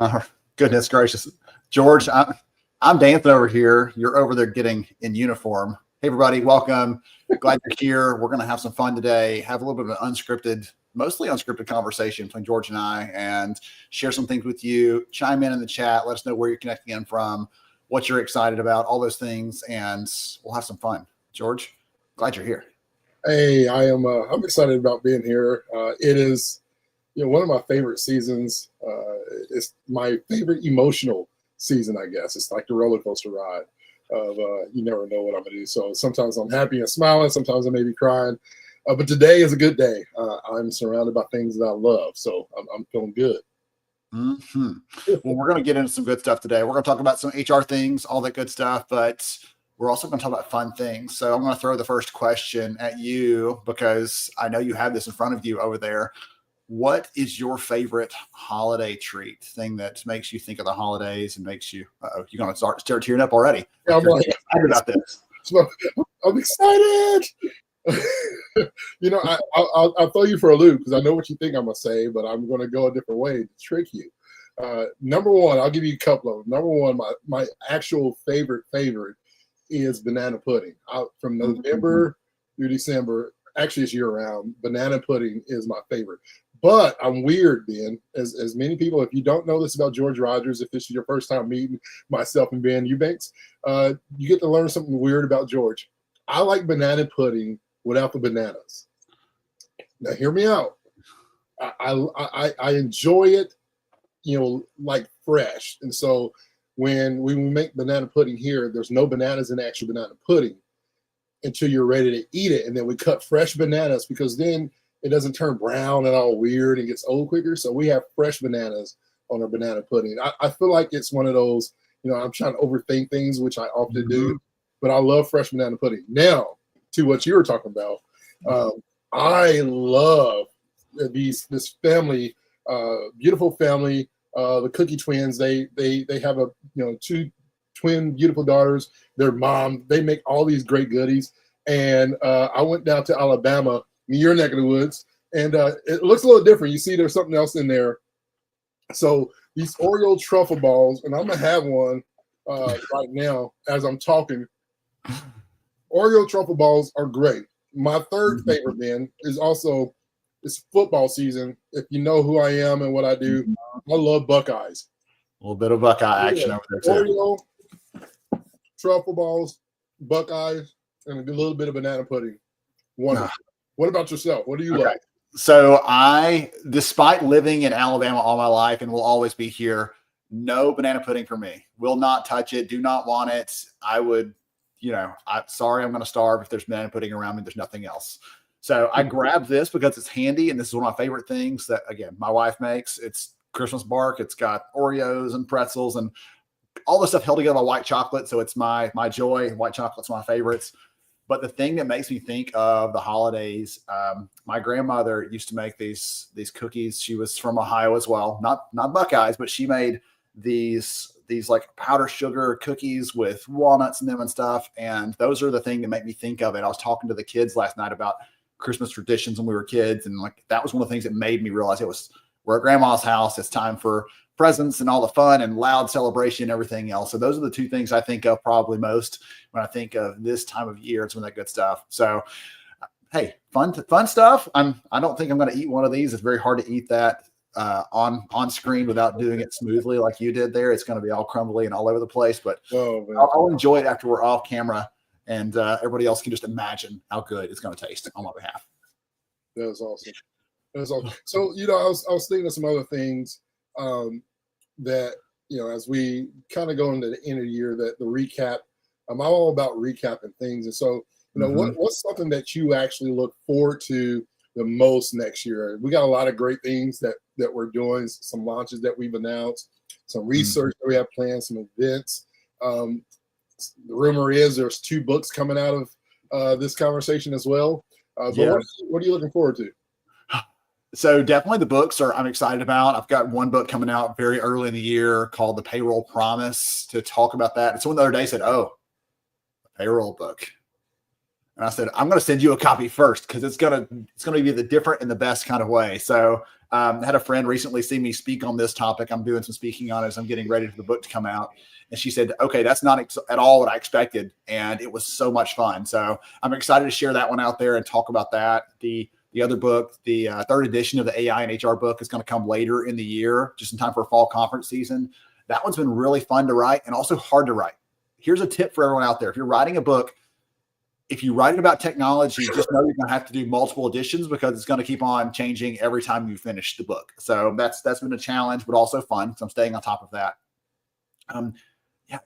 Oh, goodness gracious. George, I'm dancing over here. You're over there getting in uniform. Hey, everybody, welcome. Glad you're here. We're going to have some fun today, have a little bit of an mostly unscripted conversation between George and I, and share some things with you. Chime in the chat. Let us know where you're connecting in from, what you're excited about, all those things, and we'll have some fun. George, glad you're here. Hey, I'm excited about being here. It is, one of my favorite seasons. It's my favorite emotional season, I guess. It's like the roller coaster ride of you never know what I'm gonna do. So sometimes I'm happy and smiling, sometimes I may be crying. But today is a good day. I'm surrounded by things that I love, so I'm feeling good. Mm-hmm. Well, we're going to get into some good stuff today. We're going to talk about some HR things, all that good stuff, but we're also going to talk about fun things. So I'm going to throw the first question at you because I know you have this in front of you over there. What is your favorite holiday treat, thing that makes you think of the holidays and makes you, you're going to start tearing up already. Yeah, I'm like, excited about this. I'm excited. I'll throw you for a loop because I know what you think I'm going to say, but I'm going to go a different way to trick you. Number one, I'll give you a couple of them. Number one, my actual favorite is banana pudding. From November through December, actually it's year round, banana pudding is my favorite. But I'm weird, Ben, as many people, if you don't know this about George Rogers, if this is your first time meeting myself and Ben Eubanks, you get to learn something weird about George. I like banana pudding without the bananas. Now, hear me out. I enjoy it, like fresh. And so when we make banana pudding here, there's no bananas in the actual banana pudding until you're ready to eat it. And then we cut fresh bananas because then it doesn't turn brown and all weird and gets old quicker. So we have fresh bananas on our banana pudding. I feel like it's one of those, I'm trying to overthink things, which I often do, but I love fresh banana pudding. Now, to what you were talking about, I love this family, beautiful family, the Cookie twins. They have two twin beautiful daughters. Their mom, they make all these great goodies. And I went down to Alabama, in your neck of the woods, and it looks a little different. You see, there's something else in there. So these Oreo truffle balls, and I'm gonna have one right now as I'm talking. Oreo truffle balls are great. My third favorite, man, is also it's football season. If you know who I am and what I do, I love Buckeyes. A little bit of Buckeye action over there too. Oreo, truffle balls, Buckeyes, and a little bit of banana pudding. Wonderful. What about yourself? What do you like? So despite living in Alabama all my life and will always be here, no banana pudding for me. Will not touch it. Do not want it. I would, sorry, I'm going to starve if there's banana pudding around me. There's nothing else. So I grabbed this because it's handy, and this is one of my favorite things that, again, my wife makes. It's Christmas bark. It's got Oreos and pretzels and all this stuff held together by white chocolate. So it's my joy. White chocolate's my favorites. But the thing that makes me think of the holidays, my grandmother used to make these cookies. She was from Ohio as well, not Buckeyes, but she made these like powder sugar cookies with walnuts in them and stuff. And those are the thing that make me think of it. I was talking to the kids last night about Christmas traditions when we were kids, and like that was one of the things that made me realize we're at grandma's house. It's time for presents and all the fun and loud celebration and everything else. So those are the two things I think of probably most when I think of this time of year. It's some of that good stuff. So, hey, fun stuff. I don't think I'm going to eat one of these. It's very hard to eat that on screen without doing it smoothly like you did there. It's going to be all crumbly and all over the place, but I'll enjoy it after we're off camera, and everybody else can just imagine how good it's going to taste on my behalf. That was awesome. So, I was thinking of some other things that, as we kind of go into the end of the year, that the recap, I'm all about recapping things. And so, what's something that you actually look forward to the most next year? We got a lot of great things that we're doing, some launches that we've announced, some research that we have planned, some events. The rumor is there's 2 books coming out of this conversation as well. But what are you looking forward to? So definitely the books I'm excited about. I've got one book coming out very early in the year called The Payroll Promise to talk about that. And someone the other day said, the payroll book. And I said, I'm going to send you a copy first because it's going to be the different and the best kind of way. So I had a friend recently see me speak on this topic. I'm doing some speaking on it as I'm getting ready for the book to come out. And she said, okay, that's not at all what I expected. And it was so much fun. So I'm excited to share that one out there and talk about that. The other book, the third edition of the AI and HR book, is going to come later in the year, just in time for fall conference season. That one's been really fun to write and also hard to write. Here's a tip for everyone out there. If you're writing a book, if you write it about technology, just know you're going to have to do multiple editions because it's going to keep on changing every time you finish the book. So that's been a challenge, but also fun. So I'm staying on top of that.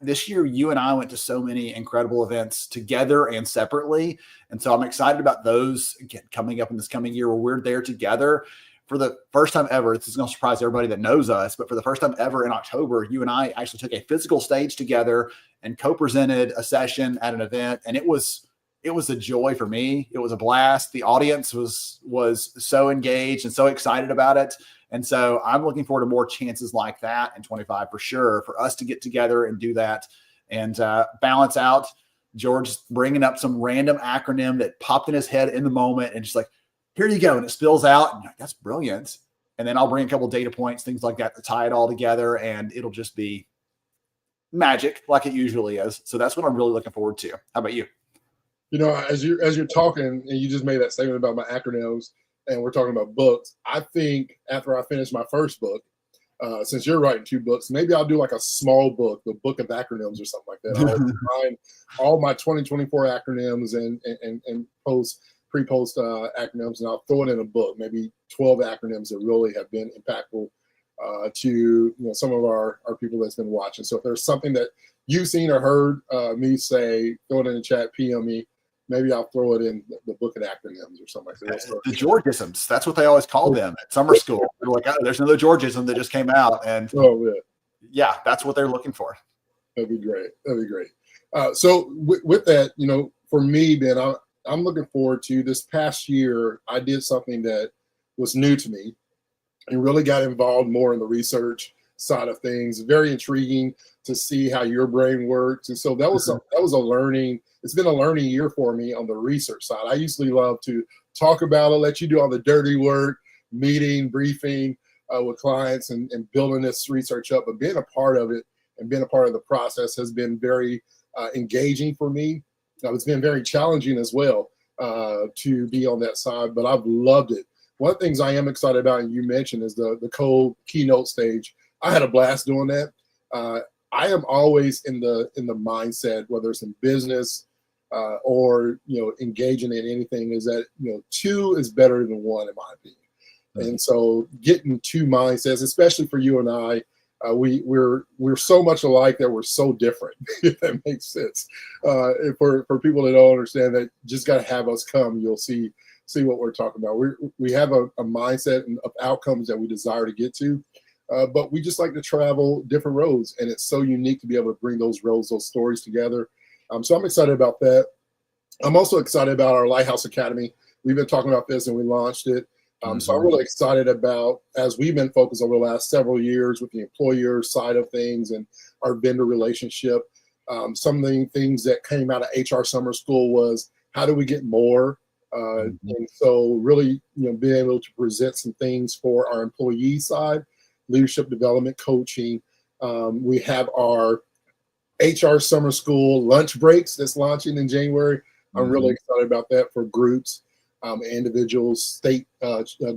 This year, you and I went to so many incredible events together and separately. And so I'm excited about those again, coming up in this coming year where we're there together for the first time ever. This is going to surprise everybody that knows us, but for the first time ever in October, you and I actually took a physical stage together and co-presented a session at an event. And it was a joy for me. It was a blast. The audience was so engaged and so excited about it. And so I'm looking forward to more chances like that in 25 for sure, for us to get together and do that and balance out George bringing up some random acronym that popped in his head in the moment and just like, here you go. And it spills out. And like, that's brilliant. And then I'll bring a couple of data points, things like that to tie it all together. And it'll just be magic like it usually is. So that's what I'm really looking forward to. How about you? You know, as you're talking and you just made that statement about my acronyms and we're talking about books, I think after I finish my first book, since you're writing 2 books, maybe I'll do like a small book, the book of acronyms or something like that. I'll combine all my 2024 acronyms and pre-post acronyms, and I'll throw it in a book, maybe 12 acronyms that really have been impactful to some of our people that's been watching. So if there's something that you've seen or heard me say, throw it in the chat, PM me. Maybe I'll throw it in the book of acronyms or something like that. The Georgisms. That's what they always call them at summer school. They're like, oh, there's another Georgism that just came out. And yeah, that's what they're looking for. That'd be great. So with that, for me, Ben, I'm looking forward to this past year. I did something that was new to me and really got involved more in the research side of things. Very intriguing to see how your brain works. And so that was a learning. It's been a learning year for me on the research side. I usually love to talk about it, let you do all the dirty work, meeting, briefing with clients and building this research up. But being a part of it and being a part of the process has been very engaging for me. It's been very challenging as well to be on that side, but I've loved it. One of the things I am excited about, and you mentioned, is the keynote stage. I had a blast doing that. I am always in the mindset, whether it's in business or engaging in anything, is that 2 is better than 1 in my opinion. Mm-hmm. And so getting 2 mindsets, especially for you and I, we're so much alike that we're so different. If that makes sense. For people that don't understand that, just got to have us come. You'll see what we're talking about. We have a mindset of outcomes that we desire to get to. But we just like to travel different roads, and it's so unique to be able to bring those roads, those stories together. So I'm excited about that. I'm also excited about our Lighthouse Academy. We've been talking about this, and we launched it. So I'm really excited about, as we've been focused over the last several years with the employer side of things and our vendor relationship. Some of the things that came out of HR Summer School was, how do we get more? And so really, being able to present some things for our employee side, leadership development coaching. We have our HR Summer School lunch breaks that's launching in January. I'm really excited about that for groups, individuals, state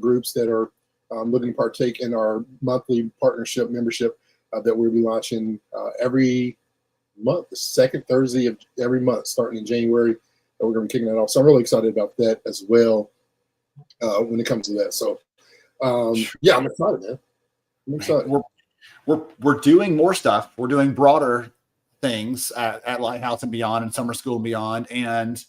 groups that are looking to partake in our monthly partnership membership that we'll be launching every month, the second Thursday of every month, starting in January. We're going to be kicking that off. So I'm really excited about that as well when it comes to that. So yeah, I'm excited, man. We're doing more stuff. We're doing broader things at Lighthouse and beyond, and summer school and beyond. And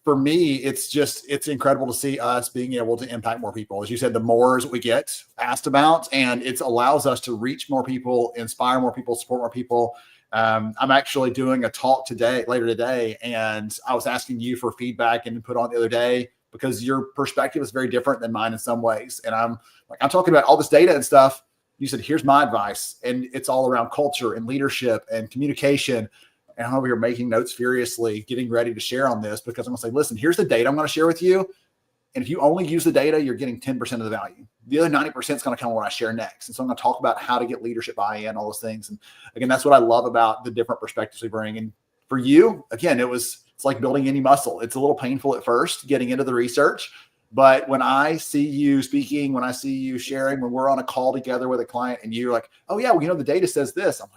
for me, it's incredible to see us being able to impact more people. As you said, the more we get asked about, and it allows us to reach more people, inspire more people, support more people. I'm actually doing a talk later today, and I was asking you for feedback and input on the other day, because your perspective is very different than mine in some ways. And I'm talking about all this data and stuff. You said, here's my advice. And it's all around culture and leadership and communication. And I'm over here making notes furiously, getting ready to share on this, because I'm going to say, listen, here's the data I'm going to share with you. And if you only use the data, you're getting 10% of the value. the other 90% is going to come when I share next. And so I'm going to talk about how to get leadership buy-in, all those things. And again, that's what I love about the different perspectives we bring. And for you, again, it's like building any muscle. It's a little painful at first getting into the research, but when I see you speaking, when I see you sharing, when we're on a call together with a client and you're like, oh yeah, well, the data says this. I'm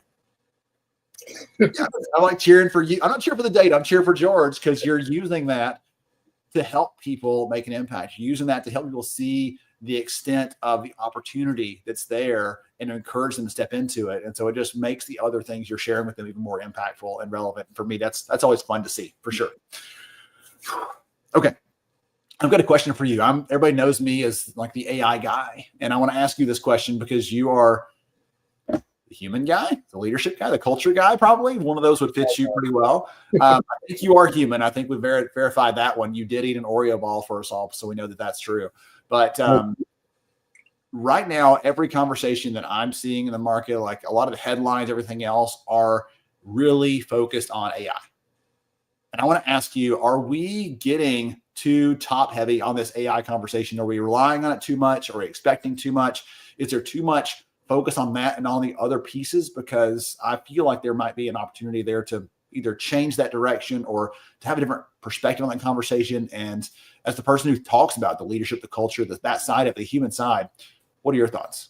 like, yeah, I like cheering for you. I'm not cheering for the data. I'm cheering for George, because you're using that to help people make an impact. You're using that to help people see the extent of the opportunity that's there and encourage them to step into it. And so it just makes the other things you're sharing with them even more impactful and relevant. For me, that's always fun to see, for sure. Okay. I've got a question for you. Everybody knows me as like the AI guy. And I want to ask you this question because you are the human guy, the leadership guy, the culture guy, probably. One of those would fit you pretty well. I think you are human. I think we've verified that one. You did eat an Oreo ball for us all, so we know that that's true. But right now, every conversation that I'm seeing in the market, like a lot of the headlines, everything else, are really focused on AI. And I want to ask you, are we getting too top heavy on this AI conversation? Are we relying on it too much? Are we expecting too much? Is there too much focus on that and on the other pieces? Because I feel like there might be an opportunity there to either change that direction or to have a different perspective on that conversation. And as the person who talks about the leadership, the culture, that side of the human side, what are your thoughts?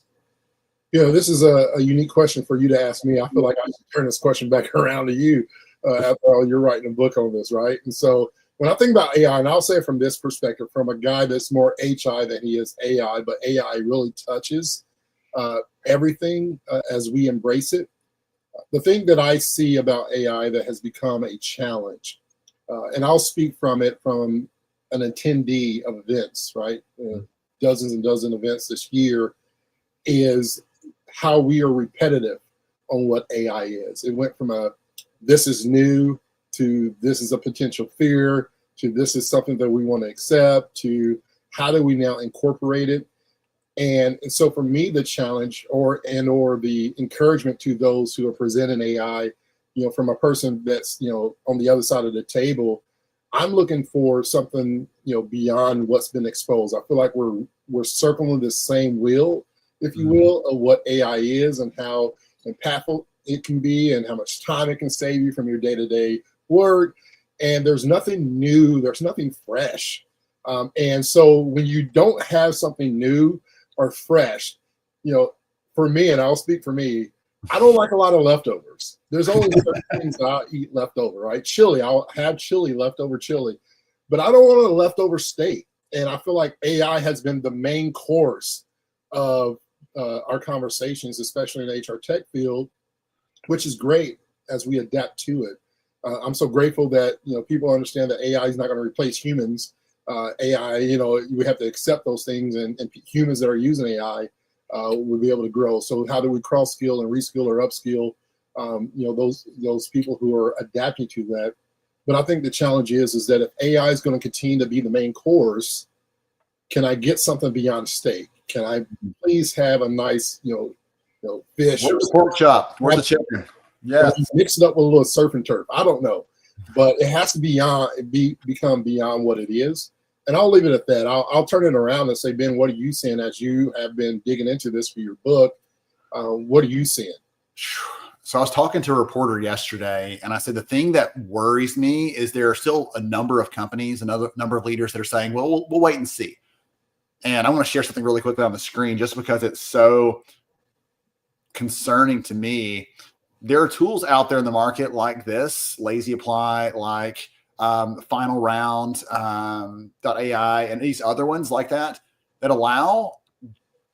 This is a unique question for you to ask me. I feel like I should turn this question back around to you. After all, you're writing a book on this, right? And so when I think about AI, and I'll say it from this perspective, from a guy that's more HI than he is AI, but AI really touches everything as we embrace it. The thing that I see about AI that has become a challenge, and I'll speak from it from an attendee of events, right? Dozens and dozens of events this year, is how we are repetitive on what AI is. It went from this is new to this is a potential fear to this is something that we want to accept to how do we now incorporate it? And so for me, the challenge or the encouragement to those who are presenting AI, from a person that's, on the other side of the table, I'm looking for something, beyond what's been exposed. I feel like we're circling the same wheel, if you will, of what AI is and how impactful it can be and how much time it can save you from your day-to-day work. And there's nothing new, there's nothing fresh. And so when you don't have something new or fresh, for me, and I'll speak for me, I don't like a lot of leftovers. There's only certain things that I'll eat leftover, right? Chili, I'll have leftover chili, but I don't want a leftover steak. And I feel like AI has been the main course of our conversations, especially in the HR tech field, which is great as we adapt to it. I'm so grateful that, people understand that AI is not going to replace humans. AI, we have to accept those things, and humans that are using AI will be able to grow. So how do we cross skill and reskill or upskill, those people who are adapting to that? But I think the challenge is that if AI is going to continue to be the main course, can I get something beyond steak? Can I please have a nice, fish or pork chop? Where's the chicken? Yeah, mix it up with a little surf and turf. I don't know, but it has to become beyond what it is. And I'll leave it at that. I'll turn it around and say, Ben, what are you seeing as you have been digging into this for your book? What are you seeing? So I was talking to a reporter yesterday, and I said the thing that worries me is there are still a number of companies, another number of leaders that are saying, well, we'll wait and see. And I want to share something really quickly on the screen just because it's so concerning to me. There are tools out there in the market like this, Lazy Apply, like Final Round, .ai, and these other ones like that allow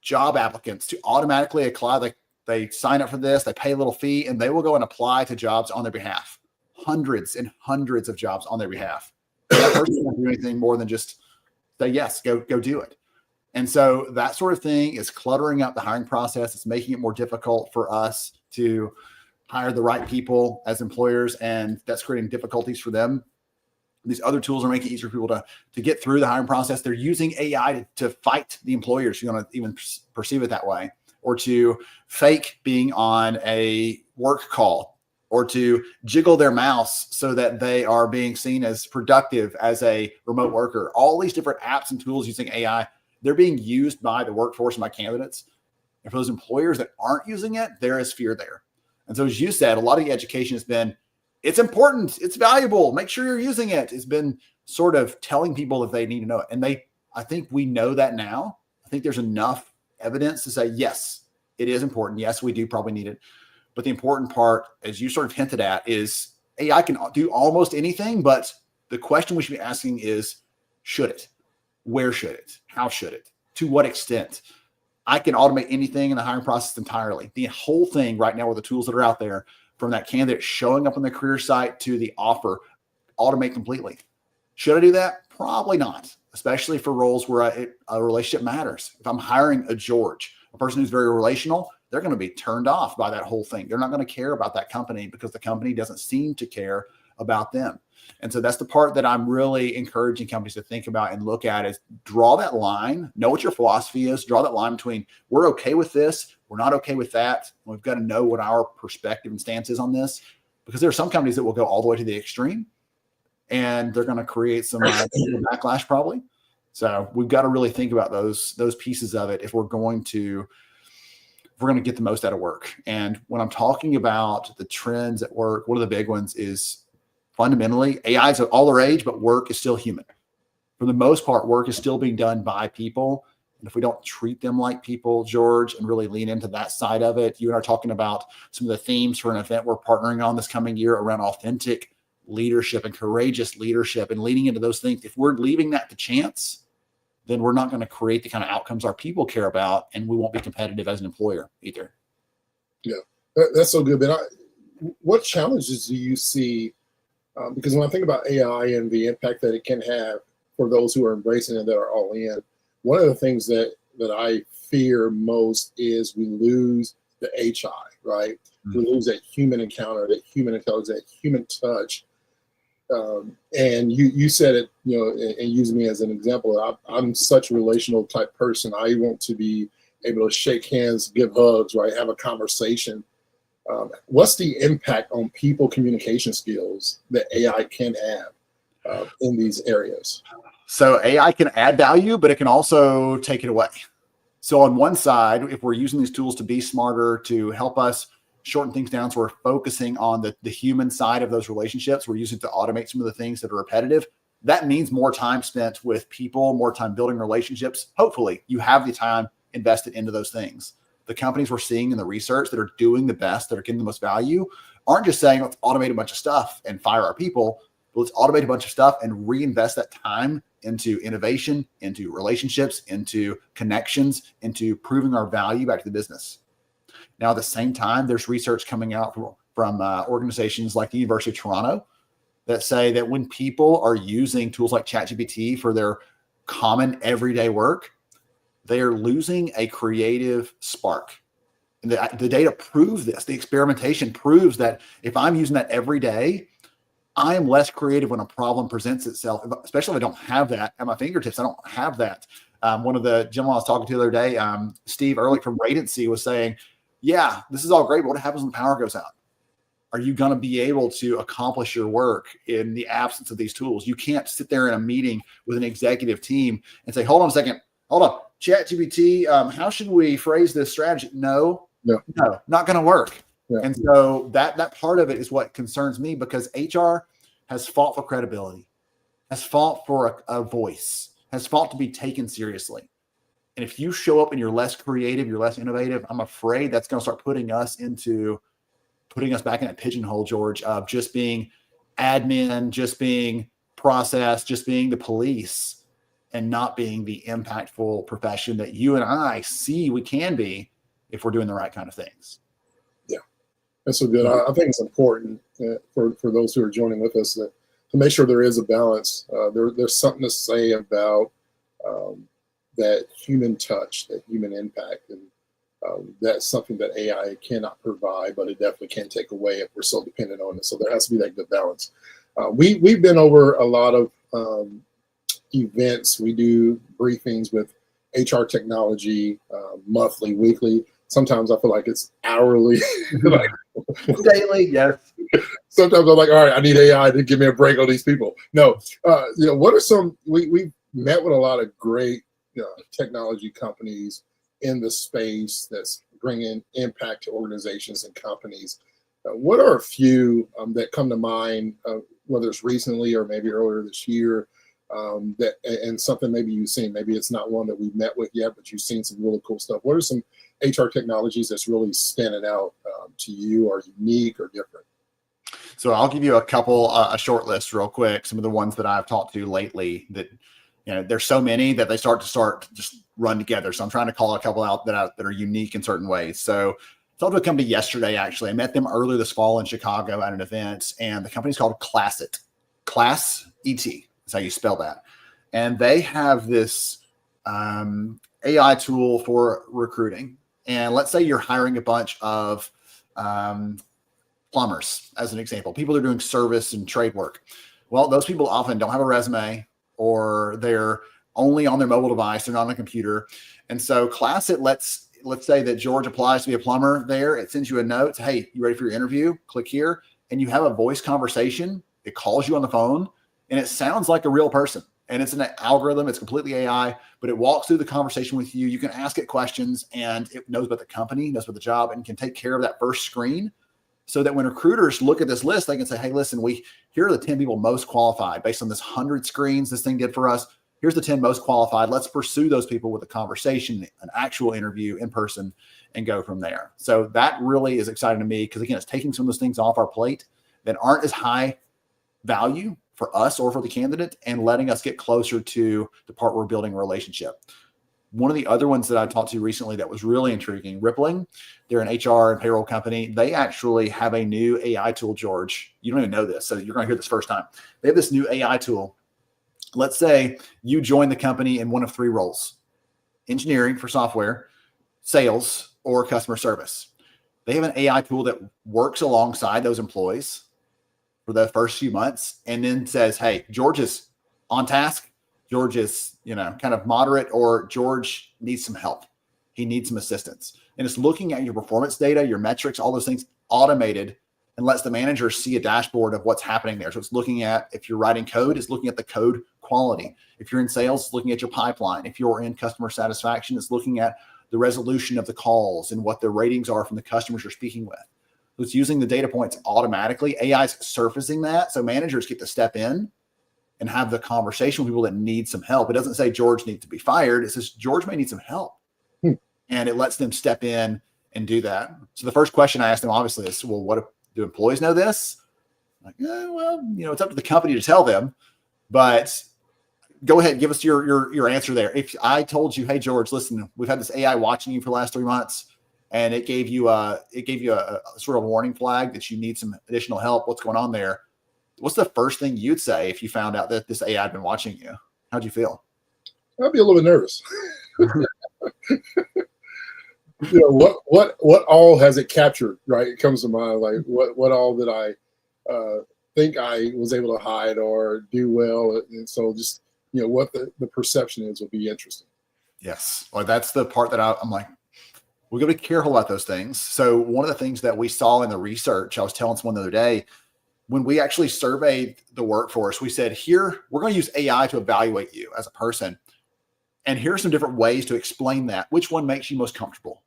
job applicants to automatically apply. They sign up for this, they pay a little fee, and they will go and apply to jobs on their behalf. Hundreds and hundreds of jobs on their behalf. That person won't do anything more than just say, yes, go do it. And so that sort of thing is cluttering up the hiring process. It's making it more difficult for us to hire the right people as employers, and that's creating difficulties for them. These other tools are making it easier for people to get through the hiring process. They're using AI to fight the employers who don't even perceive it that way, or to fake being on a work call, or to jiggle their mouse so that they are being seen as productive as a remote worker. All these different apps and tools using AI, they're being used by the workforce and by candidates. And for those employers that aren't using it, there is fear there. And so as you said, a lot of the education has been, it's important, it's valuable, make sure you're using it. It's been sort of telling people that they need to know it. And I think we know that now. I think there's enough evidence to say, yes, it is important. Yes, we do probably need it. But the important part, as you sort of hinted at, is AI can do almost anything, but the question we should be asking is, should it? Where should it? How should it? To what extent? I can automate anything in the hiring process entirely. The whole thing right now with the tools that are out there, from that candidate showing up on the career site to the offer, automate completely. Should I do that? Probably not, especially for roles where a relationship matters. If I'm hiring a George, a person who's very relational, they're going to be turned off by that whole thing. They're not going to care about that company because the company doesn't seem to care about them. And so that's the part that I'm really encouraging companies to think about and look at, is draw that line, know what your philosophy is, draw that line between we're okay with this, we're not okay with that. We've got to know what our perspective and stance is on this, because there are some companies that will go all the way to the extreme and they're going to create some backlash probably. So we've got to really think about those pieces of it if we're going to get the most out of work. And when I'm talking about the trends at work, one of the big ones is fundamentally AI is all the rage, but work is still human. For the most part, work is still being done by people. And if we don't treat them like people, George, and really lean into that side of it, you and I are talking about some of the themes for an event we're partnering on this coming year around authentic leadership and courageous leadership and leaning into those things. If we're leaving that to chance, then we're not going to create the kind of outcomes our people care about, and we won't be competitive as an employer either. Yeah, that's so good. But what challenges do you see? Because when I think about AI and the impact that it can have for those who are embracing it, that are all in, one of the things that I fear most is we lose the HI, right? Mm-hmm. We lose that human encounter, that human intelligence, that human touch. And you said it, and use me as an example. I'm such a relational type person. I want to be able to shake hands, give hugs, right? Have a conversation. What's the impact on people communication skills that AI can have in these areas? So AI can add value, but it can also take it away. So on one side, if we're using these tools to be smarter, to help us shorten things down, so we're focusing on the human side of those relationships, we're using it to automate some of the things that are repetitive. That means more time spent with people, more time building relationships. Hopefully you have the time invested into those things. The companies we're seeing in the research that are doing the best, that are getting the most value, aren't just saying, let's automate a bunch of stuff and fire our people, but let's automate a bunch of stuff and reinvest that time into innovation, into relationships, into connections, into proving our value back to the business. Now, at the same time, there's research coming out from organizations like the University of Toronto that say that when people are using tools like ChatGPT for their common everyday work, they are losing a creative spark. And the data proves this. The experimentation proves that if I'm using that every day, I am less creative when a problem presents itself, especially if I don't have that at my fingertips. I don't have that. One of the gentlemen I was talking to the other day, Steve Ehrlich from Radency, was saying, yeah, this is all great, but what happens when the power goes out? Are you going to be able to accomplish your work in the absence of these tools? You can't sit there in a meeting with an executive team and say, hold on a second, hold on, ChatGPT, how should we phrase this strategy? No, not going to work. Yeah. And so that part of it is what concerns me, because HR has fought for credibility, has fought for a voice, has fought to be taken seriously. And if you show up and you're less creative, you're less innovative, I'm afraid that's going to start putting us back in that pigeonhole, George, of just being admin, just being process, just being the police, and not being the impactful profession that you and I see we can be if we're doing the right kind of things. Yeah, that's so good. I think it's important for those who are joining with us to make sure there is a balance. There's something to say about that human touch, that human impact, and that's something that AI cannot provide, but it definitely can take away if we're so dependent on it. So there has to be that good balance. We've been over a lot of events. We do briefings with HR technology, monthly, weekly. Sometimes I feel like it's hourly. Like, daily, yes. Sometimes I'm like, all right, I need AI to give me a break on these people. No, what are some, we met with a lot of great technology companies in the space that's bringing impact to organizations and companies. What are a few that come to mind, whether it's recently or maybe earlier this year, and something maybe you've seen? Maybe it's not one that we've met with yet, but you've seen some really cool stuff. What are some HR technologies that's really standing out to you, or unique or different? So I'll give you a short list real quick. Some of the ones that I've talked to lately that, there's so many that they start just run together. So I'm trying to call a couple out that are unique in certain ways. So I talked to a company yesterday, actually. I met them earlier this fall in Chicago at an event, and the company's called Classit. Class ET is how you spell that. And they have this AI tool for recruiting. And let's say you're hiring a bunch of plumbers, as an example, people that are doing service and trade work. Well, those people often don't have a resume, or they're only on their mobile device. They're not on a computer. And so Classit, let's say that George applies to be a plumber there. It sends you a note. Hey, you ready for your interview? Click here. And you have a voice conversation. It calls you on the phone, and it sounds like a real person. And it's an algorithm. It's completely AI, but it walks through the conversation with you. You can ask it questions, and it knows about the company, knows about the job, and can take care of that first screen, so that when recruiters look at this list, they can say, hey, listen, here are the 10 people most qualified based on this 100 screens this thing did for us. Here's the 10 most qualified. Let's pursue those people with a conversation, an actual interview in person, and go from there. So that really is exciting to me, because again, it's taking some of those things off our plate that aren't as high value for us or for the candidate, and letting us get closer to the part where we're building a relationship. One of the other ones that I talked to recently that was really intriguing, Rippling, they're an HR and payroll company. They actually have a new AI tool, George. You don't even know this, so you're going to hear this first time. They have this new AI tool. Let's say you join the company in one of three roles: engineering for software, sales, or customer service. They have an AI tool that works alongside those employees for the first few months, and then says, hey, George is on task. George is, kind of moderate, or George needs some help. He needs some assistance. And it's looking at your performance data, your metrics, all those things automated, and lets the manager see a dashboard of what's happening there. So it's looking at, if you're writing code, it's looking at the code quality. If you're in sales, it's looking at your pipeline. If you're in customer satisfaction, it's looking at the resolution of the calls and what the ratings are from the customers you're speaking with. So it's using the data points automatically. AI is surfacing that, so managers get to step in and have the conversation with people that need some help. It doesn't say George needs to be fired. It says George may need some help. And it lets them step in and do that. So the first question I asked them, obviously, is, well, what do employees know this? Like, it's up to the company to tell them. But go ahead, give us your answer there. If I told you, hey, George, listen, we've had this AI watching you for the last 3 months, and it gave you a sort of warning flag that you need some additional help. What's going on there? What's the first thing you'd say if you found out that this AI had been watching you? How'd you feel? I'd be a little bit nervous. What all has it captured? Right, it comes to mind. Like what all did I think I was able to hide or do well? And so just what the perception is will be interesting. Yes, well, that's the part that I'm like, we're going to be careful about those things. So one of the things that we saw in the research, I was telling someone the other day, when we actually surveyed the workforce, we said, here, we're going to use AI to evaluate you as a person. And here are some different ways to explain that. Which one makes you most comfortable?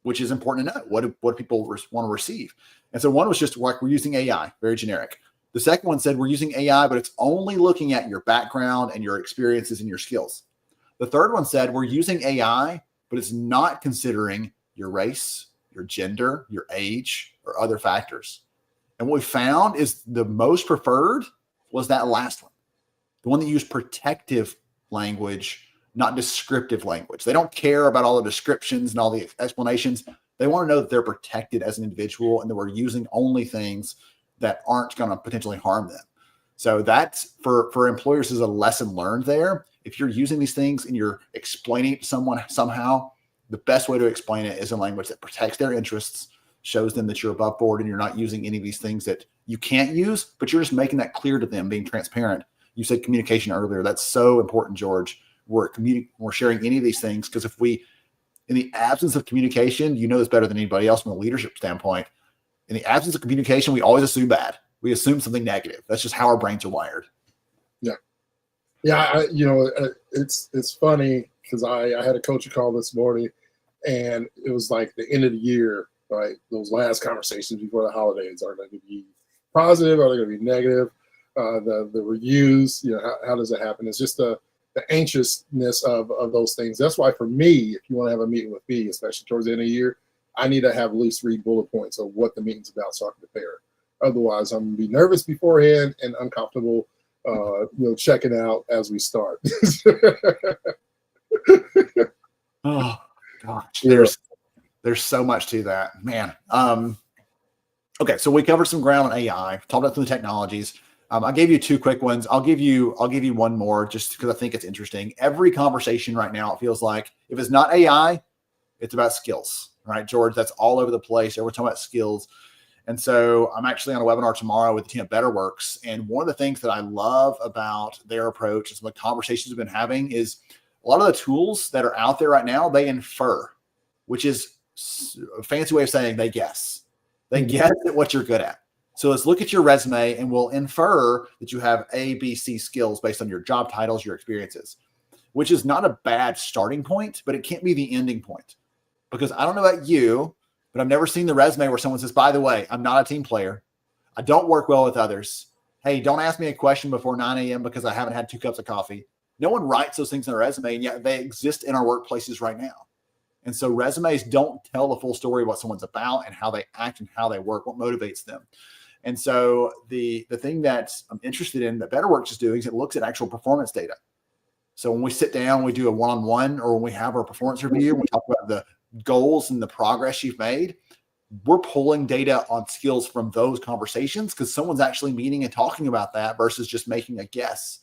Which is important to know. What do people want to receive? And so one was just like, we're using AI, very generic. The second one said, we're using AI, but it's only looking at your background and your experiences and your skills. The third one said, we're using AI, but it's not considering your race, your gender, your age, or other factors. And what we found is the most preferred was that last one, the one that used protective language, not descriptive language. They don't care about all the descriptions and all the explanations. They want to know that they're protected as an individual and that we're using only things that aren't going to potentially harm them. So that's for employers is a lesson learned there. If you're using these things and you're explaining it to someone somehow, the best way to explain it is in language that protects their interests, shows them that you're above board and you're not using any of these things that you can't use, but you're just making that clear to them, being transparent. You said communication earlier. That's so important, George. We're sharing any of these things, because if we, in the absence of communication, you know this better than anybody else from a leadership standpoint. In the absence of communication, we always assume bad. We assume something negative. That's just how our brains are wired. Yeah. It's funny. because I had a coaching call this morning, and it was like the end of the year, right? Those last conversations before the holidays, are they going to be positive? Are they going to be negative? The reviews, how does it happen? It's just the anxiousness of those things. That's why for me, if you want to have a meeting with me, especially towards the end of the year, I need to have at least 3 bullet points of what the meeting's about so I can prepare. Otherwise, I'm going to be nervous beforehand and uncomfortable, checking out as we start. Oh gosh, Yeah. there's so much to that, man. Okay, so we covered some ground on AI, talked about some of the technologies. I gave you 2 quick ones. I'll give you one more just because I think it's interesting. Every conversation right now, it feels like if it's not AI, it's about skills, right, George? That's all over the place. We're talking about skills. And so I'm actually on a webinar tomorrow with the team at BetterWorks. And one of the things that I love about their approach and some of the conversations we've been having is a lot of the tools that are out there right now, they infer, which is a fancy way of saying they guess. They guess at what you're good at. So let's look at your resume and we'll infer that you have A, B, C skills based on your job titles, your experiences, which is not a bad starting point, but it can't be the ending point. Because I don't know about you, but I've never seen the resume where someone says, by the way, I'm not a team player. I don't work well with others. Hey, don't ask me a question before 9 a.m. because I haven't had 2 cups of coffee. No one writes those things in a resume, and yet they exist in our workplaces right now. And so resumes don't tell the full story of what someone's about and how they act and how they work, what motivates them. And so the thing that I'm interested in that BetterWorks is doing is it looks at actual performance data. So when we sit down, we do a one-on-one, or when we have our performance review, we talk about the goals and the progress you've made. We're pulling data on skills from those conversations because someone's actually meeting and talking about that versus just making a guess.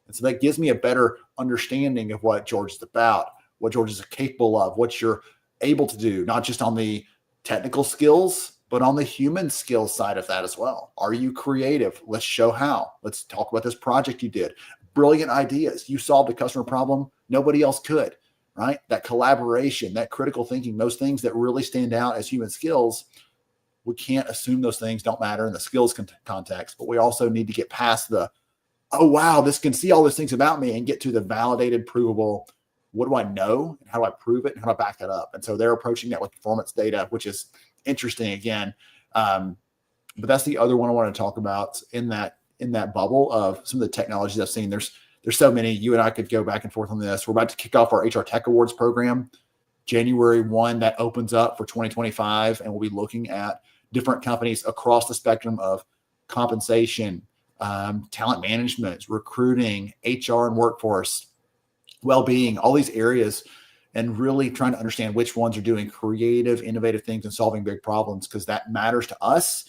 And so that gives me a better understanding of what George is about, what George is capable of, what you're able to do, not just on the technical skills, but on the human skills side of that as well. Are you creative? Let's show how. Let's talk about this project you did. Brilliant ideas. You solved a customer problem nobody else could, right? That collaboration, that critical thinking, those things that really stand out as human skills. We can't assume those things don't matter in the skills context, but we also need to get past the, oh, wow, this can see all those things about me and get to the validated, provable, what do I know and how do I prove it and how do I back that up? And so they're approaching that with performance data, which is interesting again. But that's the other one I want to talk about in that bubble of some of the technologies I've seen. There's so many. You and I could go back and forth on this. We're about to kick off our HR Tech Awards program, January 1. That opens up for 2025, and we'll be looking at different companies across the spectrum of compensation, talent management, recruiting, HR and workforce, well-being, all these areas, and really trying to understand which ones are doing creative, innovative things and solving big problems, because that matters to us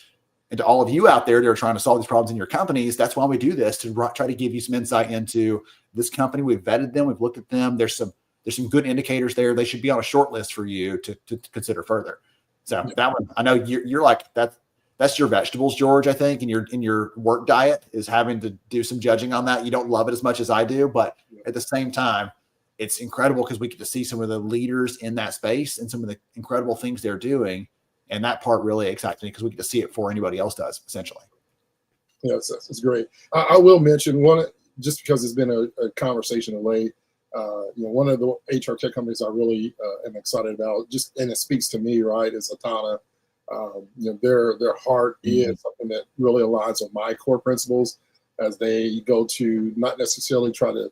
and to all of you out there that are trying to solve these problems in your companies. That's why we do this, to try to give you some insight into this company. We've vetted them. We've looked at them. There's some good indicators there. They should be on a short list for you to consider further. So that one, I know you're like, that's your vegetables, George, I think, in your work diet is having to do some judging on that. You don't love it as much as I do, but at the same time, it's incredible because we get to see some of the leaders in that space and some of the incredible things they're doing. And that part really excites me because we get to see it before anybody else does, essentially. Yeah, it's great. I will mention one, just because it's been a conversation of late. One of the HR tech companies I really am excited about, and it speaks to me, right, is Atana. Their heart is something that really aligns with my core principles as they go to not necessarily try to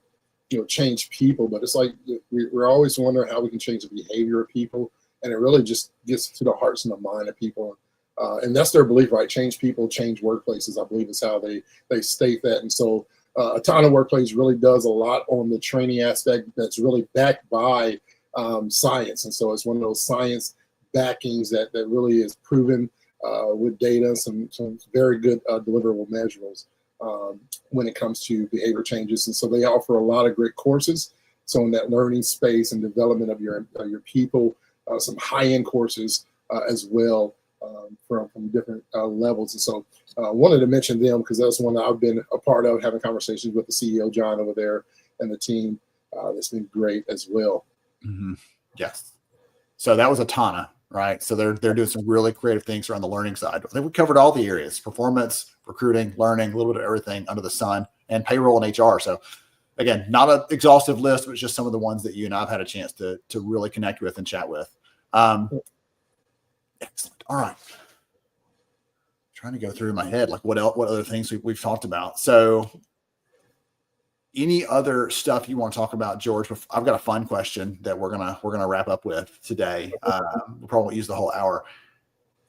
change people, but it's like we're always wondering how we can change the behavior of people, and it really just gets to the hearts and the mind of people, and that's their belief, right? Change people, change workplaces, I believe is how they state that. And so Atana Workplace really does a lot on the training aspect that's really backed by science, and so it's one of those science backings that really is proven with data, some very good deliverable measurables when it comes to behavior changes. And so they offer a lot of great courses. So in that learning space and development of your people, some high-end courses as well from different levels. And so I wanted to mention them because that's one that I've been a part of, having conversations with the CEO, John, over there, and the team. That's been great as well. Mm-hmm. Yes. So that was Atana, right? So they're doing some really creative things around the learning side. I think we covered all the areas: performance, recruiting, learning, a little bit of everything under the sun, and payroll and HR. So again, not an exhaustive list, but just some of the ones that you and I've had a chance to really connect with and chat with. Excellent. All right. Trying to go through my head, like what other things we've talked about. So any other stuff you want to talk about, George? I've got a fun question that we're gonna wrap up with today. We'll probably use the whole hour.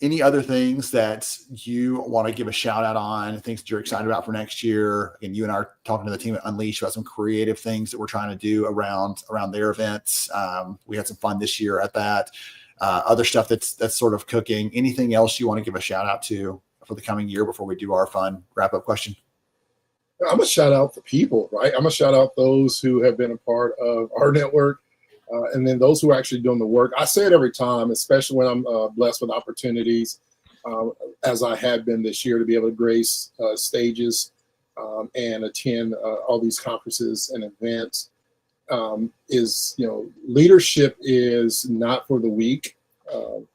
Any other things that you want to give a shout out on, things that you're excited about for next year? Again, you and I are talking to the team at Unleash about some creative things that we're trying to do around their events. We had some fun this year at that. Other stuff that's sort of cooking. Anything else you want to give a shout out to for the coming year before we do our fun wrap up question? I'm gonna shout out the people, right? I'm gonna shout out those who have been a part of our network, and then those who are actually doing the work. I say it every time, especially when I'm blessed with opportunities, as I have been this year, to be able to grace stages and attend all these conferences and events. Leadership is not for the weak,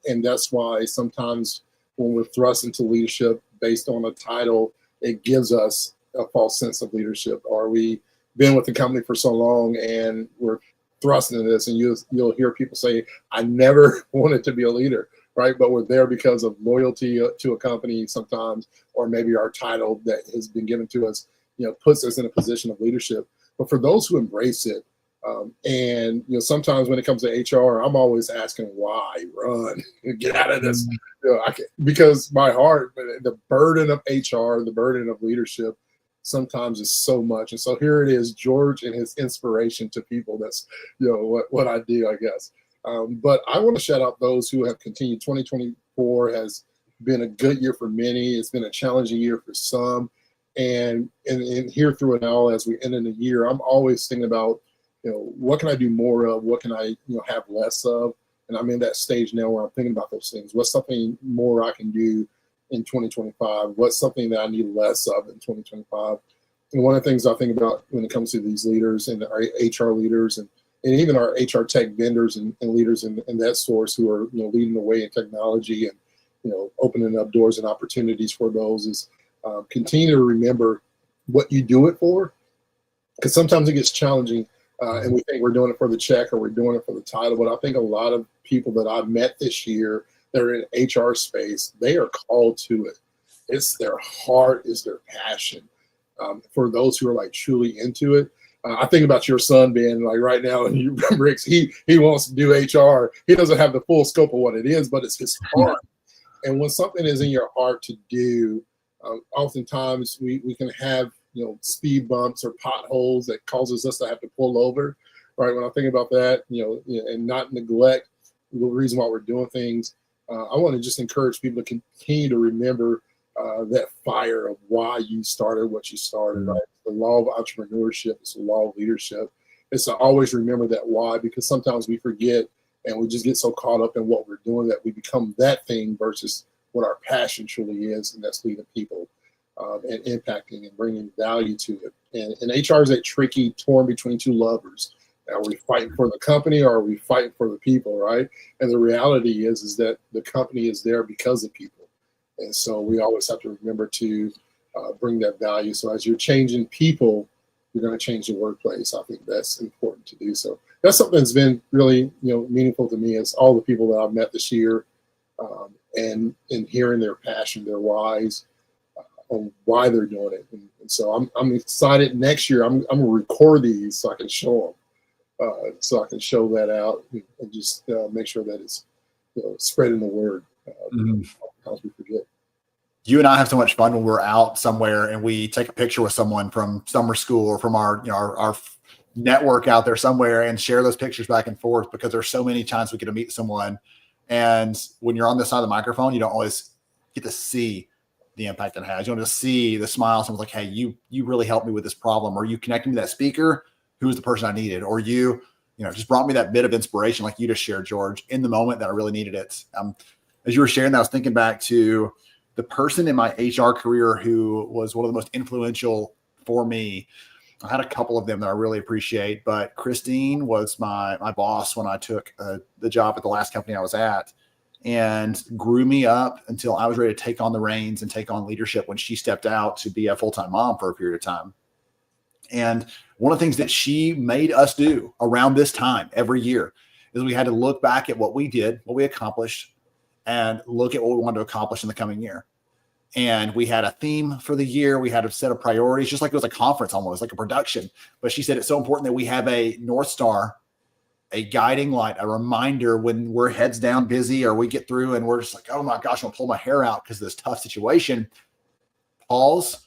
and that's why sometimes when we're thrust into leadership based on a title, it gives us a false sense of leadership. Or we been with the company for so long and we're thrust into this, and you'll hear people say, I never wanted to be a leader, right? But we're there because of loyalty to a company sometimes, or maybe our title that has been given to us, puts us in a position of leadership. But for those who embrace it, and sometimes when it comes to HR, I'm always asking why, run, get out of this. Because my heart, the burden of HR, the burden of leadership, sometimes is so much. And so here it is, George and his inspiration to people. That's what I do, I guess. But I want to shout out those who have continued. 2024 has been a good year for many. It's been a challenging year for some. And here through it all, as we end in the year, I'm always thinking about, what can I do more of? What can I, have less of? And I'm in that stage now where I'm thinking about those things. What's something more I can do in 2025? What's something that I need less of in 2025? And one of the things I think about when it comes to these leaders and our HR leaders and even our HR tech vendors and leaders in that source who are, leading the way in technology and, opening up doors and opportunities for those is continue to remember what you do it for. Because sometimes it gets challenging. And we think we're doing it for the check or we're doing it for the title. But I think a lot of people that I've met this year that are in HR space, they are called to it. It's their heart, it's their passion. For those who are like truly into it, I think about your son being like right now, and you remember he wants to do HR. He doesn't have the full scope of what it is, but it's his heart. And when something is in your heart to do, oftentimes we can have speed bumps or potholes that causes us to have to pull over, right? When I think about that, and not neglect the reason why we're doing things, I want to just encourage people to continue to remember that fire of why you started what you started, right? The law of entrepreneurship, it's the law of leadership. It's to always remember that why, because sometimes we forget and we just get so caught up in what we're doing that we become that thing versus what our passion truly is, and that's leading people. And impacting and bringing value to it. And HR is that tricky, torn between two lovers. Are we fighting for the company or are we fighting for the people, right? And the reality is that the company is there because of people. And so we always have to remember to bring that value. So as you're changing people, you're going to change the workplace. I think that's important to do. So that's something that's been really meaningful to me, is all the people that I've met this year, and hearing their passion, their whys, on why they're doing it. And so I'm excited. Next year, I'm going to record these so I can show them, so I can show that out and just make sure that it's spreading the word. Because we forget. You and I have so much fun when we're out somewhere and we take a picture with someone from summer school or from our network out there somewhere and share those pictures back and forth, because there's so many times we get to meet someone. And when you're on this side of the microphone, you don't always get to see the impact it has. You want to see the smile. Someone's like, hey, you really helped me with this problem, or you connected me to that speaker who was the person I needed, or you just brought me that bit of inspiration like you just shared, George, in the moment that I really needed it. As you were sharing that, I was thinking back to the person in my HR career who was one of the most influential for me. I had a couple of them that I really appreciate, but Christine was my boss when I took the job at the last company I was at, and grew me up until I was ready to take on the reins and take on leadership when she stepped out to be a full-time mom for a period of time. And one of the things that she made us do around this time every year is we had to look back at what we did, what we accomplished, and look at what we wanted to accomplish in the coming year. And we had a theme for the year. We had a set of priorities, just like it was a conference, almost like a production. But she said it's so important that we have a North Star, a guiding light, a reminder when we're heads down busy or we get through and we're just like, oh my gosh, I'm gonna pull my hair out because of this tough situation. Pause,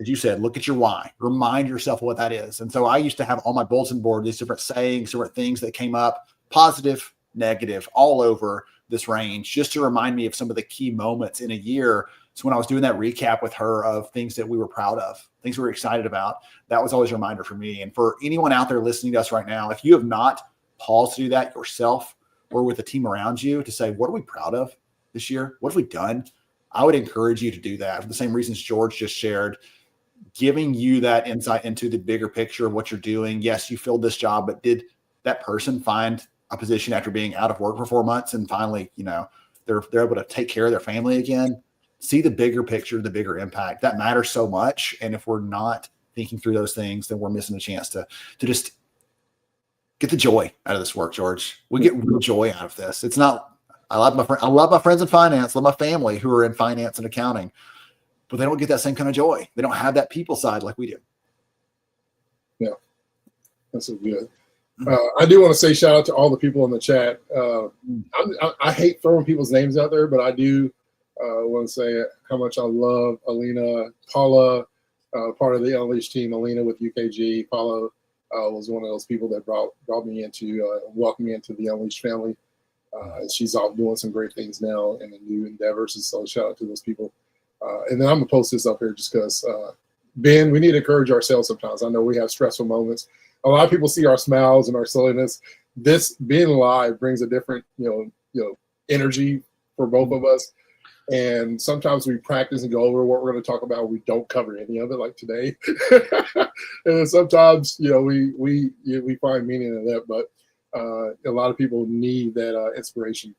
as you said, look at your why. Remind yourself what that is. And so I used to have on my bulletin board these different sayings, different things that came up, positive, negative, all over this range, just to remind me of some of the key moments in a year. So when I was doing that recap with her of things that we were proud of, things we were excited about, that was always a reminder for me. And for anyone out there listening to us right now, if you have not paused to do that yourself or with the team around you to say, what are we proud of this year? What have we done? I would encourage you to do that for the same reasons George just shared, giving you that insight into the bigger picture of what you're doing. Yes, you filled this job, but did that person find a position after being out of work for 4 months and finally, they're able to take care of their family again? See the bigger picture, the bigger impact. That matters so much. And if we're not thinking through those things, then we're missing a chance to just get the joy out of this work, George. We get real joy out of this. It's not, I love my friends in finance, love my family who are in finance and accounting, but they don't get that same kind of joy. They don't have that people side like we do. Yeah, that's so good. I do want to say shout out to all the people in the chat. I hate throwing people's names out there, but I do want to say how much I love Alina, Paula, part of the Unleashed team. Alina with UKG. Paula was one of those people that brought me into, welcomed me into the Unleashed family. And she's off doing some great things now in the new endeavors. And so shout out to those people. And then I'm gonna post this up here just because, Ben, we need to encourage ourselves sometimes. I know we have stressful moments. A lot of people see our smiles and our silliness. This being live brings a different, energy for both of us. And sometimes we practice and go over what we're going to talk about. We don't cover any of it, like today. And then sometimes, we find meaning in that. But a lot of people need that inspiration.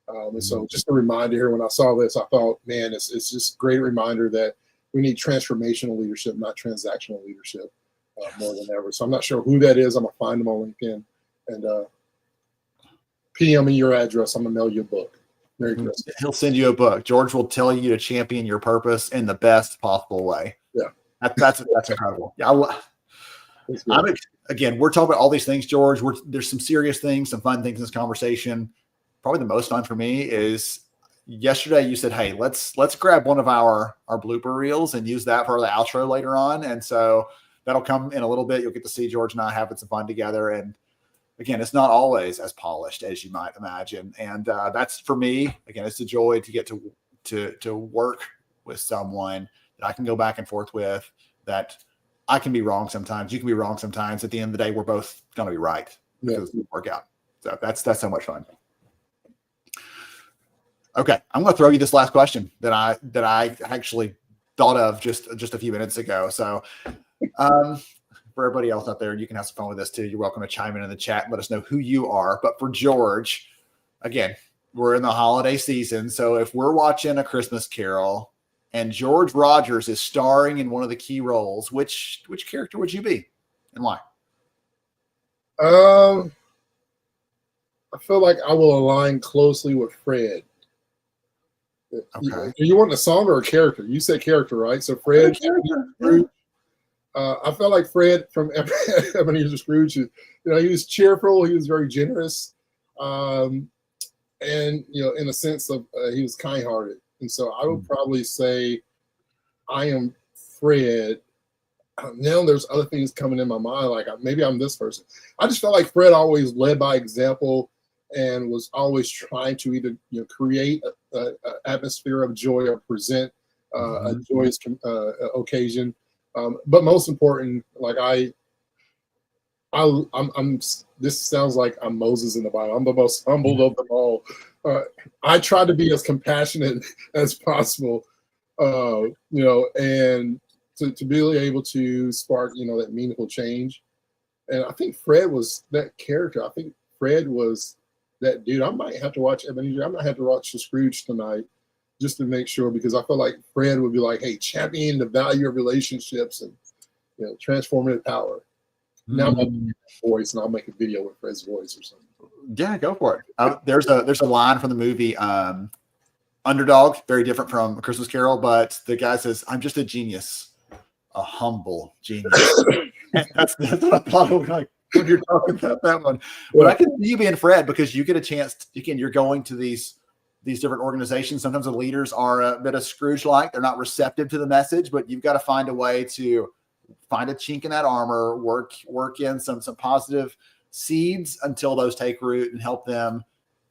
And so, just a reminder here. When I saw this, I thought, man, it's just a great reminder that we need transformational leadership, not transactional leadership, more than ever. So I'm not sure who that is. I'm gonna find them on LinkedIn and PM me your address. I'm gonna mail you a book. Merry Christmas. He'll send you a book. George will tell you to champion your purpose in the best possible way. Yeah, that's incredible. Yeah, again, we're talking about all these things, George. There's some serious things, some fun things in this conversation. Probably the most fun for me is yesterday you said, hey, let's grab one of our blooper reels and use that for the outro later on. And so that'll come in a little bit. You'll get to see George and I having some fun together. And again, it's not always as polished as you might imagine. And that's, for me, again, it's a joy to get to work with someone that I can go back and forth with, that I can be wrong sometimes. You can be wrong sometimes. At the end of the day, we're both going to be right because we work out. So that's so much fun. Okay, I'm going to throw you this last question that I actually thought of just a few minutes ago. So for everybody else out there, you can have some fun with this too. You're welcome to chime in the chat and let us know who you are. But for George, again, we're in the holiday season. So if we're watching A Christmas Carol and George Rogers is starring in one of the key roles, which character would you be and why? I feel like I will align closely with Fred. Okay. Do you want a song or a character? You said character, right? So Fred. I felt like Fred from Ebenezer Scrooge. He was cheerful. He was very generous, and in a sense of he was kind-hearted. And so I would probably say I am Fred. Now there's other things coming in my mind, like maybe I'm this person. I just felt like Fred always led by example and was always trying to either create an atmosphere of joy or present a joyous occasion. But most important, like I'm. This sounds like I'm Moses in the Bible. I'm the most humble of them all. I try to be as compassionate as possible, and to be able to spark, that meaningful change. And I think Fred was that character. I think Fred was that dude. I might have to watch Ebenezer. I might have to watch the Scrooge tonight just to make sure, because I feel like Fred would be like, hey, champion the value of relationships and, transformative power. Now I'm gonna voice, and I'll make a video with Fred's voice or something. Yeah, go for it. There's a line from the movie Underdog, very different from A Christmas Carol, but the guy says, "I'm just a genius, a humble genius." that's what I thought of like when you're talking about that one. But I can see you being Fred because you get a chance. You're going to these different organizations. Sometimes the leaders are a bit of Scrooge-like; they're not receptive to the message, but you've got to find a way to find a chink in that armor, work in some positive seeds until those take root and help them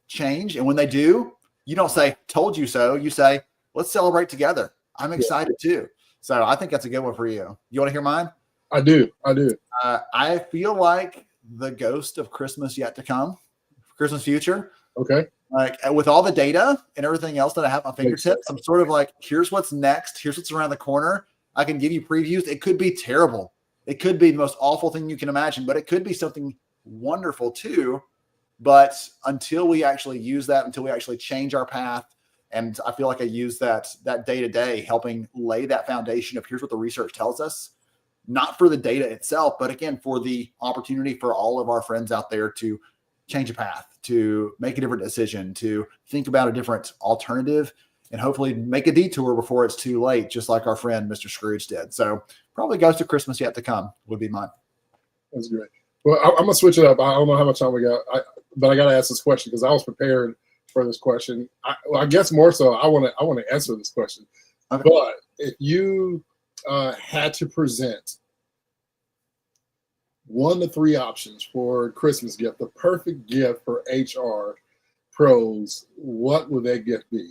change. And when they do, you don't say, "Told you so." You say, "Let's celebrate together. I'm excited too." So I think that's a good one for you. You want to hear mine? I do. I feel like the ghost of Christmas yet to come, Christmas future. Okay. Like with all the data and everything else that I have at my fingertips, I'm sort of like, here's what's next. Here's what's around the corner. I can give you previews. It could be terrible. It could be the most awful thing you can imagine, but it could be something wonderful too. But until we actually use that, until we actually change our path, and I feel like I use that day to day, helping lay that foundation of here's what the research tells us, not for the data itself, but again, for the opportunity for all of our friends out there to change a path, to make a different decision, to think about a different alternative, and hopefully make a detour before it's too late, just like our friend Mr. Scrooge did. So probably Ghost of Christmas Yet to Come would be mine. That's great. Well, I'm going to switch it up. I don't know how much time we got, but I got to ask this question because I was prepared for this question. I guess more so I want to answer this question. Okay. But if you had to present 1 to 3 options for Christmas gift, the perfect gift for HR pros, what would that gift be?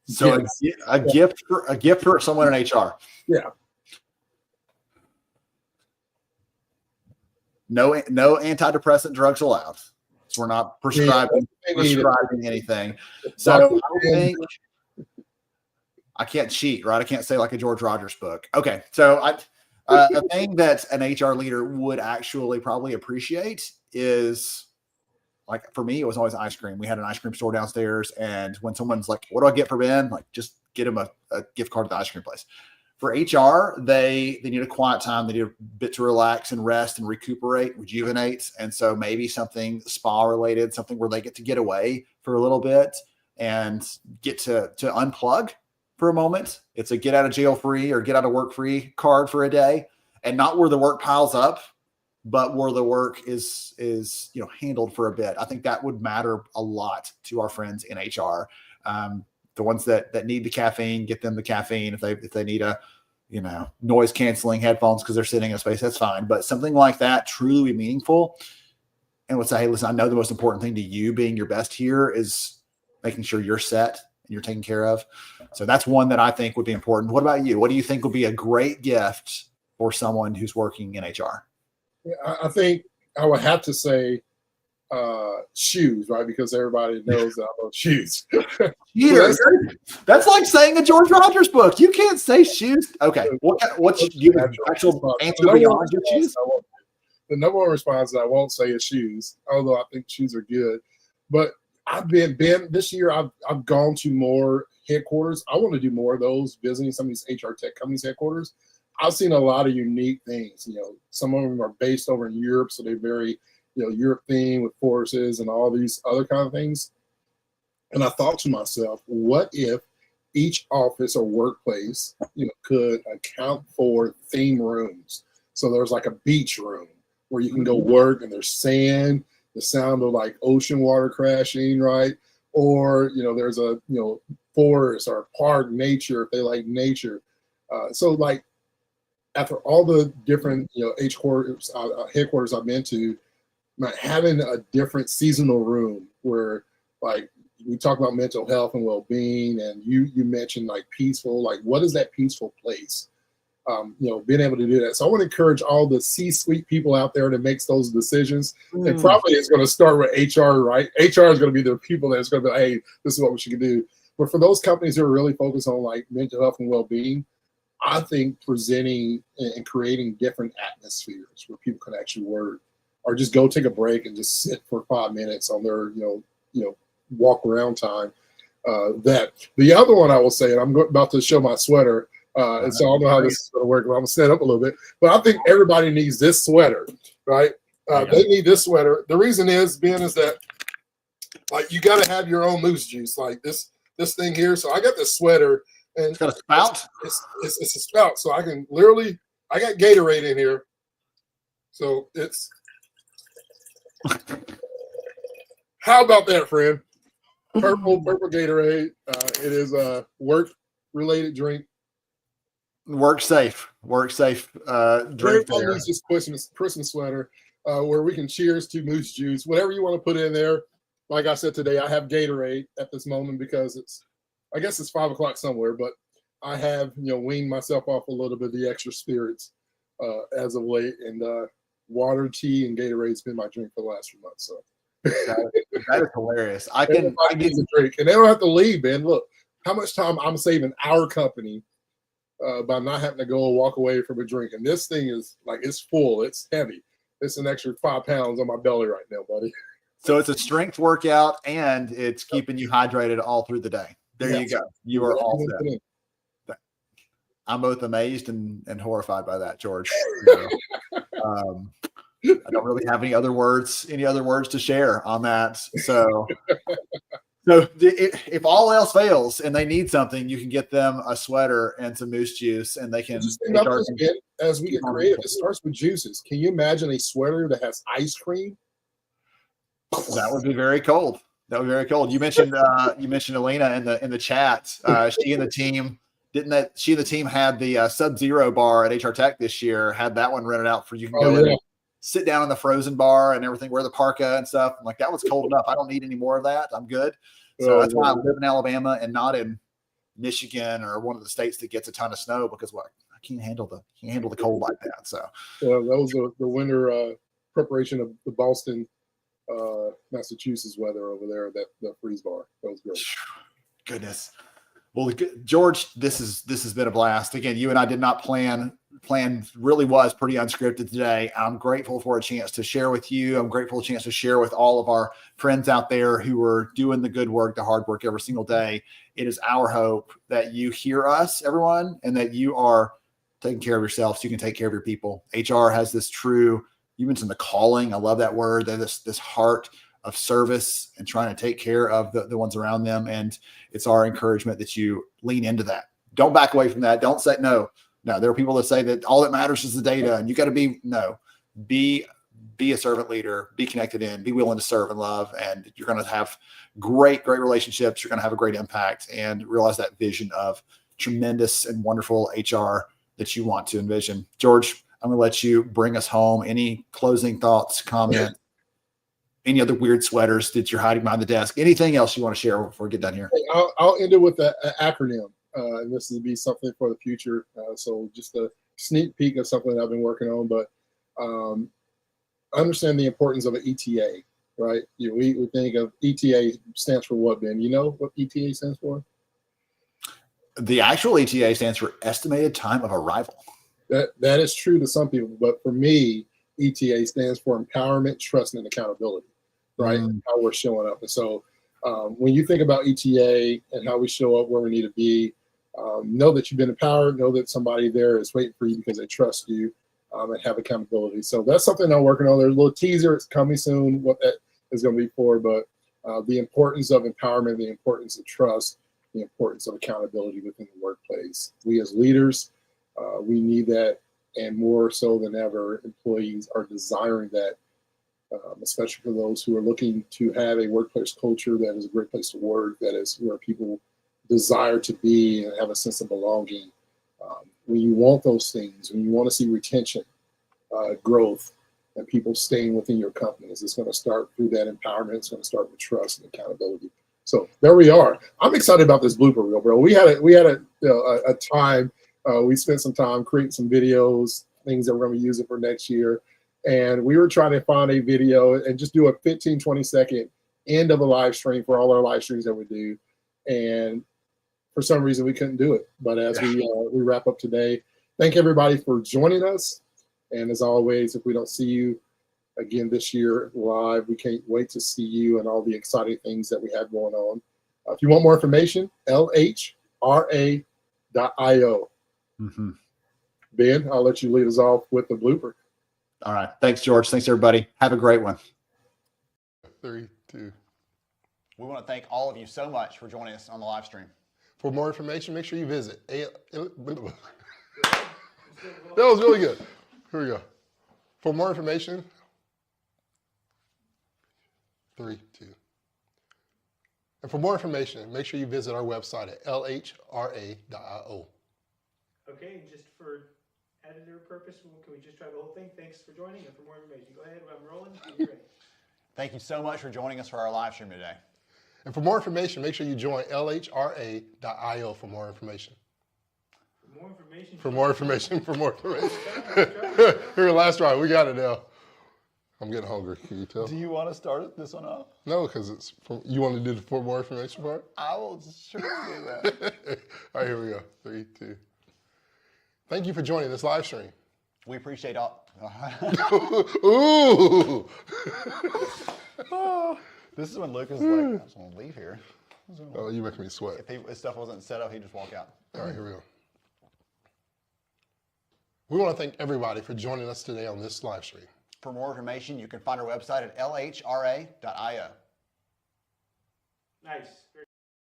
So a gift for someone in HR. Yeah. No antidepressant drugs allowed. So we're not prescribing anything. So I can't cheat, right? I can't say like a George Rogers book. Okay. So a thing that an HR leader would actually probably appreciate is, like, for me, it was always ice cream. We had an ice cream store downstairs, and when someone's like, "What do I get for Ben?" Like, just get them a gift card to the ice cream place. For HR, they need a quiet time. They need a bit to relax and rest and recuperate, rejuvenate. And so maybe something spa related, something where they get to get away for a little bit and get to unplug for a moment. It's a get out of jail free or get out of work free card for a day, and not where the work piles up, but where the work is handled for a bit. I think that would matter a lot to our friends in HR. The ones that need the caffeine, get them the caffeine. If they need a noise canceling headphones because they're sitting in a space, that's fine. But something like that truly meaningful, and would say, "Hey, listen, I know the most important thing to you being your best here is making sure you're set and you're taken care of." So that's one that I think would be important. What about you? What do you think would be a great gift for someone who's working in HR? Yeah, I think I would have to say shoes, right? Because everybody knows that I love shoes. That's like saying a George Rogers book. You can't say shoes. Okay. What's your actual answer beyond your shoes? The number one response that I won't say is shoes, although I think shoes are good. But I've been this year, I've gone to more headquarters. I want to do more of those, visiting some of these HR tech companies' headquarters. I've seen a lot of unique things. Some of them are based over in Europe, so they're very Europe theme with forces and all these other kind of things. And I thought to myself, what if each office or workplace, could account for theme rooms? So there's like a beach room where you can go work and there's sand, the sound of like ocean water crashing, right? Or, there's a, forest or park, nature, if they like nature. So like after all the different, headquarters I've been to, having a different seasonal room where, like, we talk about mental health and well-being, and you mentioned like peaceful, like what is that peaceful place? Being able to do that. So I want to encourage all the C-suite people out there that makes those decisions. And probably it's going to start with HR, right? HR is going to be the people that's going to be, "Hey, this is what we should do." But for those companies who are really focused on like mental health and well-being, I think presenting and creating different atmospheres where people can actually work, or just go take a break and just sit for 5 minutes on their, walk around time. That the other one I will say, and I'm about to show my sweater, And so I don't know how this is going to work, but I'm going to stand up a little bit. But I think everybody needs this sweater, right? They need this sweater. The reason is, Ben, is that like you got to have your own moose juice, like this thing here. So I got this sweater, and it's got a spout. It's a spout, so I can literally. I got Gatorade in here, so it's. How about that, friend? Purple Gatorade. It is a work-related drink. Work safe drink. Everybody needs this Christmas sweater where we can cheers to moose juice, whatever you want to put in there. Like I said today, I have Gatorade at this moment because I guess it's 5 o'clock somewhere, but I have weaned myself off a little bit of the extra spirits as of late, and water, tea, and Gatorade's been my drink for the last few months. So that is hilarious. I get a drink, and they don't have to leave, Ben. Look how much time I'm saving our company by not having to go and walk away from a drink. And this thing is like, it's full, it's heavy. It's an extra 5 pounds on my belly right now, buddy. So it's a strength workout, and it's keeping you hydrated all through the day. There you go. You are all set. I'm both amazed and horrified by that, George. I don't really have any other words to share on that. So if all else fails and they need something, you can get them a sweater and some moose juice, and they can. As we get creative, it starts with juices. Can you imagine a sweater that has ice cream? That would be very cold. You mentioned Elena in the chat. She and the team had the Sub-Zero bar at HR Tech this year. Had that one rented out for you can go in and sit down in the frozen bar and everything, wear the parka and stuff. I'm like, that was cold enough. I don't need any more of that. I'm good. So that's why I live in Alabama and not in Michigan or one of the states that gets a ton of snow, because I can't handle the cold like that. So that was the winter preparation of the Boston, Massachusetts weather over there. That freeze bar, that was great. Goodness. Well, George, this has been a blast. Again, you and I did not plan really was pretty unscripted today. I'm grateful for a chance to share with you. I'm grateful for a chance to share with all of our friends out there who are doing the good work, the hard work every single day. It is our hope that you hear us, everyone, and that you are taking care of yourself so you can take care of your people. HR has this true, you mentioned the calling. I love that word. This heart of service and trying to take care of the ones around them. And it's our encouragement that you lean into that. Don't back away from that. Don't say no. No, there are people that say that all that matters is the data, and you got to be a servant leader, be connected in, be willing to serve and love, and you're going to have great relationships. You're going to have a great impact, and realize that vision of tremendous and wonderful HR that you want to envision. George, I'm going to let you bring us home. Any closing thoughts, comments, any other weird sweaters that you're hiding behind the desk? Anything else you want to share before we get done here? I'll end it with an acronym. And this will be something for the future. So just a sneak peek of something I've been working on, but understand the importance of an ETA, right? We think of ETA stands for what, Ben? You know what ETA stands for? The actual ETA stands for estimated time of arrival. That is true to some people, but for me, ETA stands for empowerment, trust, and accountability, right? How we're showing up. And so when you think about ETA and how we show up where we need to be, know that you've been empowered, know that somebody there is waiting for you because they trust you, and have accountability. So that's something I'm working on. There's a little teaser. It's coming soon, what that is going to be for, but the importance of empowerment, the importance of trust, the importance of accountability within the workplace. We as leaders, we need that, and more so than ever, employees are desiring that, especially for those who are looking to have a workplace culture that is a great place to work, that is where people desire to be and have a sense of belonging. When you want those things, when you want to see retention, growth, and people staying within your companies, it's going to start through that empowerment. It's going to start with trust and accountability. So there we are. I'm excited about this blooper reel, bro. We had a time. We spent some time creating some videos, things that we're going to be using for next year. And we were trying to find a video and just do a 15, 20-second end of a live stream for all our live streams that we do. And for some reason, we couldn't do it. But as we wrap up today, thank everybody for joining us. And as always, if we don't see you again this year live, we can't wait to see you and all the exciting things that we have going on. If you want more information, lhra.io. Mm-hmm. Ben, I'll let you lead us off with the blooper. All right. Thanks, George. Thanks, everybody. Have a great one. 3, 2. We want to thank all of you so much for joining us on the live stream. For more information, make sure you visit. That was really good. Here we go. For more information, 3, 2. And for more information, make sure you visit our website at lhra.io. Okay, and just for editor purpose, can we just try the whole thing? Thanks for joining, and for more information, go ahead. I'm rolling. You're ready. Thank you so much for joining us for our live stream today. And for more information, make sure you join lhra.io for more information. For more information. For more information. For more information. Here, last try. We got it now. I'm getting hungry. Can you tell? Do you want to start this one off? No, because it's from, you want to do the for more information part? I will sure do that. All right, here we go. 3, 2. Thank you for joining this live stream. We appreciate all. Ooh. This is when Lucas is like, I just want to leave here. Oh, you making me sweat. If his stuff wasn't set up, he'd just walk out. All right, here we go. We want to thank everybody for joining us today on this live stream. For more information, you can find our website at lhra.io. Nice.